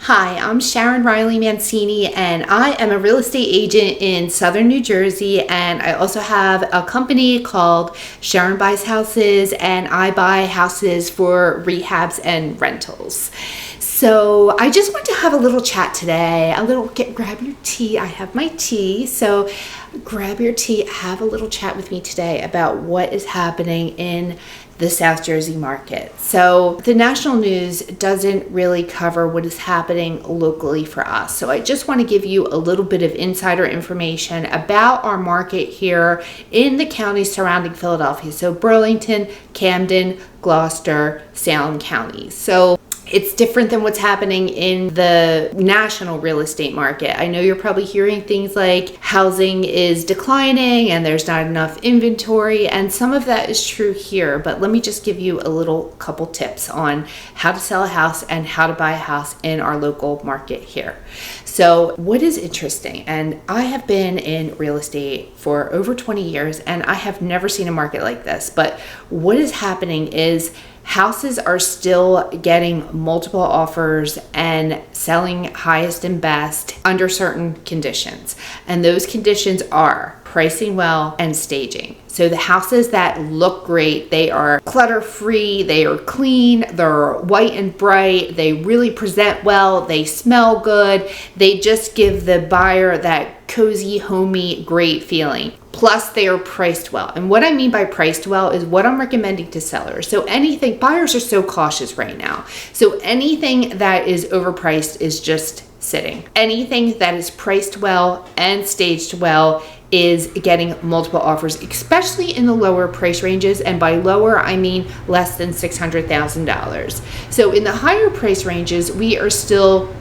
Hi, I'm Sharon Riley Mancini, and I am a real estate agent in Southern New Jersey. And I also have a company called Sharon Buys Houses, and I buy houses for rehabs and rentals. So I just want to have a little chat today. Grab your tea. I have my tea. So grab your tea, have a little chat with me today about what is happening in the South Jersey market. So the national news doesn't really cover what is happening locally for us. So I just want to give you a little bit of insider information about our market here in the counties surrounding Philadelphia. So Burlington, Camden, Gloucester, Salem counties. So it's different than what's happening in the national real estate market. I know you're probably hearing things like housing is declining and there's not enough inventory, and some of that is true here, but let me just give you a little couple tips on how to sell a house and how to buy a house in our local market here. So what is interesting, and I have been in real estate for over 20 years and I have never seen a market like this, but what is happening is houses are still getting multiple offers and selling highest and best under certain conditions. And those conditions are pricing well and staging. So the houses that look great, they are clutter-free, they are clean, they're white and bright, they really present well, they smell good, they just give the buyer that cozy, homey, great feeling. Plus, they are priced well. And what I mean by priced well is what I'm recommending to sellers. So buyers are so cautious right now. So anything that is overpriced is just sitting. Anything that is priced well and staged well is getting multiple offers, especially in the lower price ranges. And by lower, I mean less than $600,000. So in the higher price ranges, we are still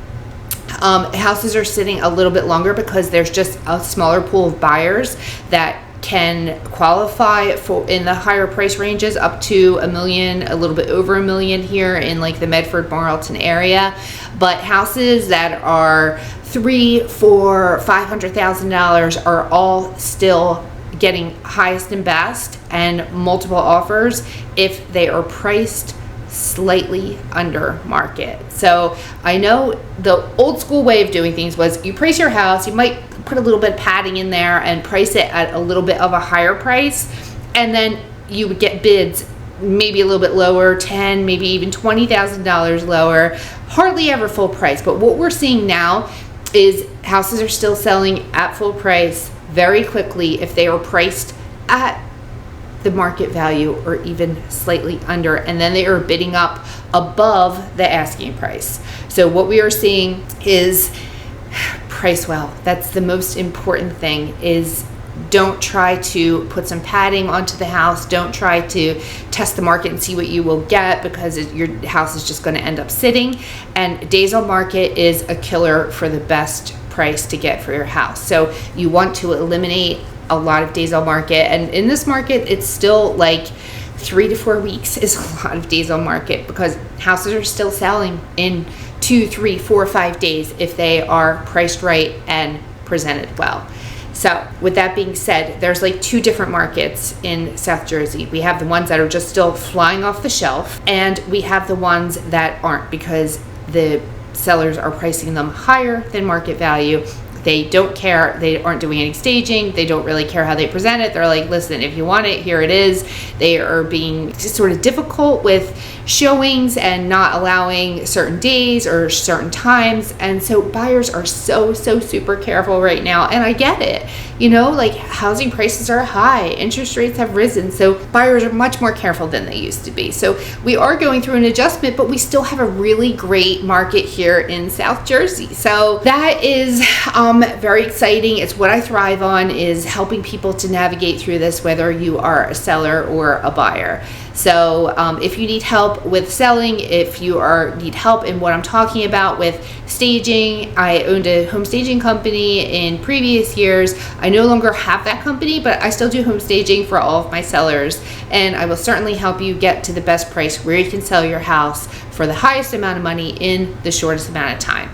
houses are sitting a little bit longer because there's just a smaller pool of buyers that can qualify for in the higher price ranges up to $1 million, a little bit over $1 million here in like the Medford, Marlton area. But houses that are $300,000, $400,000, $500,000 are all still getting highest and best and multiple offers if they are priced slightly under market. So I know the old school way of doing things was you price your house, you might put a little bit of padding in there and price it at a little bit of a higher price, and then you would get bids maybe a little bit lower, $10,000, maybe even $20,000 lower, hardly ever full price. But what we're seeing now is houses are still selling at full price very quickly if they are priced at the market value or even slightly under, and then they are bidding up above the asking price. So what we are seeing is price well. That's the most important thing. Is don't try to put some padding onto the house. Don't try to test the market and see what you will get, because your house is just going to end up sitting. And days on market is a killer for the best price to get for your house. So you want to eliminate a lot of days on market, and in this market it's still like 3 to 4 weeks is a lot of days on market, because houses are still selling in 2, 3, 4, 5 days if they are priced right and presented well. So with that being said, there's like 2 different markets in South Jersey. We have the ones that are just still flying off the shelf, and we have the ones that aren't, because the sellers are pricing them higher than market value. They don't care. They aren't doing any staging. They don't really care how they present it. They're like, listen, if you want it, here it is. They are being just sort of difficult with showings and not allowing certain days or certain times. And so buyers are so super careful right now. And I get it. You know, like housing prices are high. Interest rates have risen. So buyers are much more careful than they used to be. So we are going through an adjustment, but we still have a really great market here in South Jersey. So that is very exciting. It's what I thrive on, is helping people to navigate through this, whether you are a seller or a buyer. So if you need help with selling, if you need help in what I'm talking about with staging, I owned a home staging company in previous years. I no longer have that company, but I still do home staging for all of my sellers, and I will certainly help you get to the best price where you can sell your house for the highest amount of money in the shortest amount of time.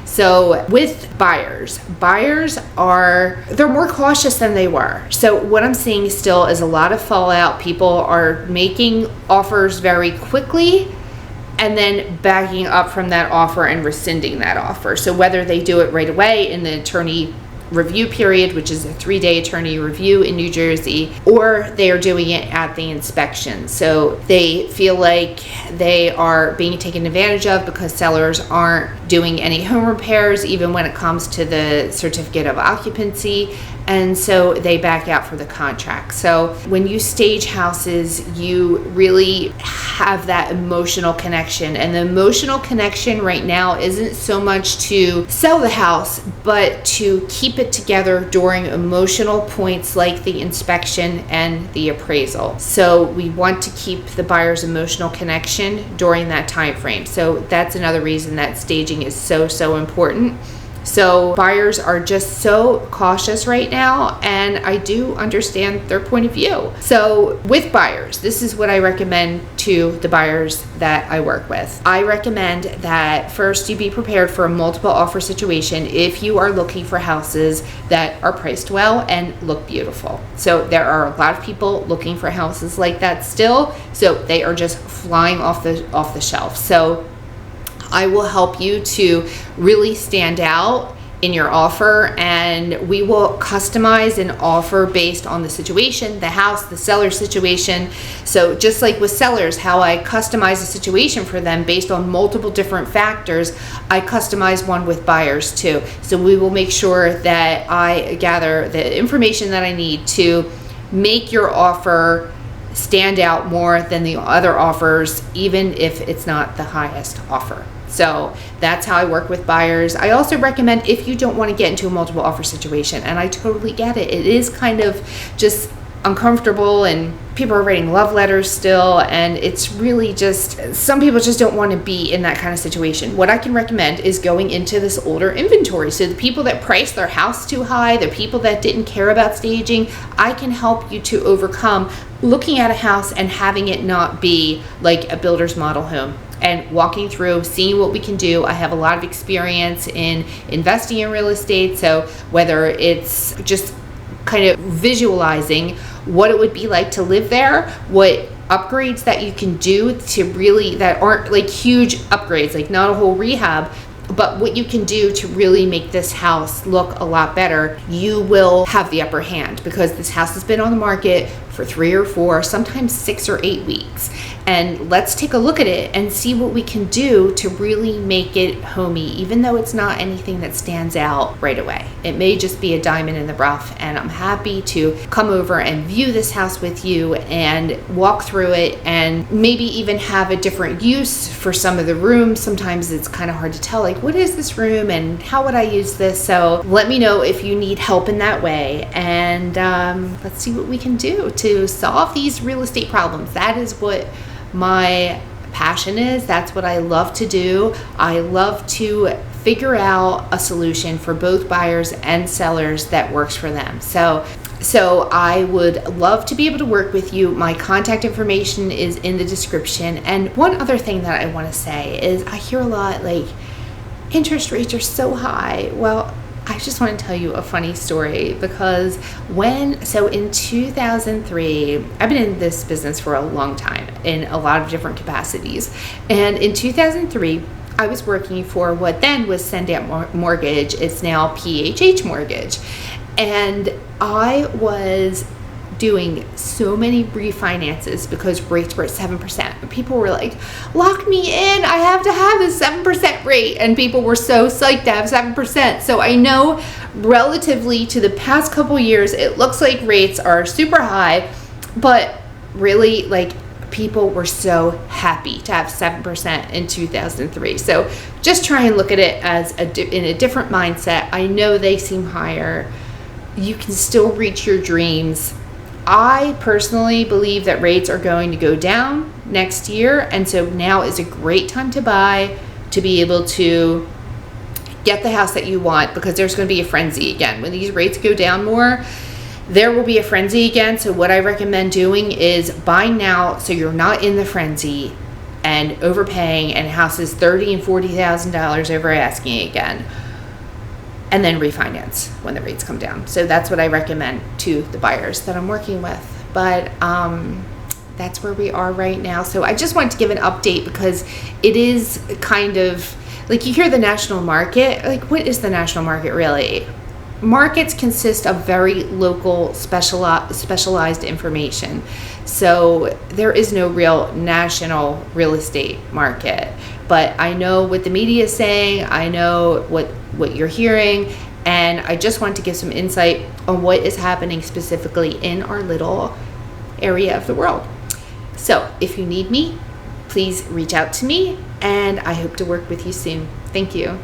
So with buyers they're more cautious than they were. So what I'm seeing still is a lot of fallout. People are making offers very quickly and then backing up from that offer and rescinding that offer. So whether they do it right away in the attorney review period, which is a 3-day attorney review in New Jersey, or they are doing it at the inspection. So they feel like they are being taken advantage of because sellers aren't doing any home repairs, even when it comes to the certificate of occupancy. And so they back out for the contract. So when you stage houses, you really have that emotional connection. And the emotional connection right now isn't so much to sell the house, but to keep it together during emotional points like the inspection and the appraisal. So we want to keep the buyer's emotional connection during that time frame. So that's another reason that staging is so important. So buyers are just so cautious right now, and I do understand their point of view. So with buyers, this is what I recommend to the buyers that I work with. I recommend that first you be prepared for a multiple offer situation if you are looking for houses that are priced well and look beautiful. So there are a lot of people looking for houses like that still, so they are just flying off the shelf. So I will help you to really stand out in your offer, and we will customize an offer based on the situation, the house, the seller situation. So just like with sellers, how I customize a situation for them based on multiple different factors, I customize one with buyers too. So we will make sure that I gather the information that I need to make your offer stand out more than the other offers, even if it's not the highest offer. So that's how I work with buyers. I also recommend if you don't want to get into a multiple offer situation, and I totally get it. It is kind of just uncomfortable, and people are writing love letters still, and it's really just, some people just don't want to be in that kind of situation. What I can recommend is going into this older inventory. So the people that priced their house too high, the people that didn't care about staging, I can help you to overcome looking at a house and having it not be like a builder's model home, and walking through, seeing what we can do. I have a lot of experience in investing in real estate, so whether it's just kind of visualizing what it would be like to live there, what upgrades that you can do to really, that aren't like huge upgrades, like not a whole rehab, but what you can do to really make this house look a lot better, you will have the upper hand, because this house has been on the market for 3 or 4, sometimes 6 or 8 weeks. And let's take a look at it and see what we can do to really make it homey, even though it's not anything that stands out right away. It may just be a diamond in the rough, and I'm happy to come over and view this house with you and walk through it, and maybe even have a different use for some of the rooms. Sometimes it's kind of hard to tell, like, what is this room and how would I use this? So let me know if you need help in that way, and let's see what we can do to solve these real estate problems. That is what my passion is. That's what I love to do. I love to figure out a solution for both buyers and sellers that works for them. So I would love to be able to work with you. My contact information is in the description. And one other thing that I want to say is I hear a lot like, interest rates are so high. Well, I just want to tell you a funny story, because in 2003, I've been in this business for a long time in a lot of different capacities. And in 2003, I was working for what then was Sendant Mortgage. It's now PHH Mortgage. And I was doing so many refinances because rates were at 7%. And people were like, lock me in, I have to have this 7% rate. And people were so psyched to have 7%. So I know relatively to the past couple years, it looks like rates are super high, but really, like, people were so happy to have 7% in 2003. So just try and look at it as in a different mindset. I know they seem higher. You can still reach your dreams. I personally believe that rates are going to go down next year, and so now is a great time to buy, to be able to get the house that you want, because there's going to be a frenzy again. When these rates go down more, there will be a frenzy again. So what I recommend doing is buying now so you're not in the frenzy and overpaying, and houses $30,000 and $40,000 over asking again, and then refinance when the rates come down. So that's what I recommend to the buyers that I'm working with. But that's where we are right now. So I just wanted to give an update because it is kind of like, you hear the national market, like, what is the national market really? Markets consist of very local specialized information. So there is no real national real estate market. But I know what the media is saying, I know what you're hearing, and I just want to give some insight on what is happening specifically in our little area of the world. So if you need me, please reach out to me, and I hope to work with you soon. Thank you.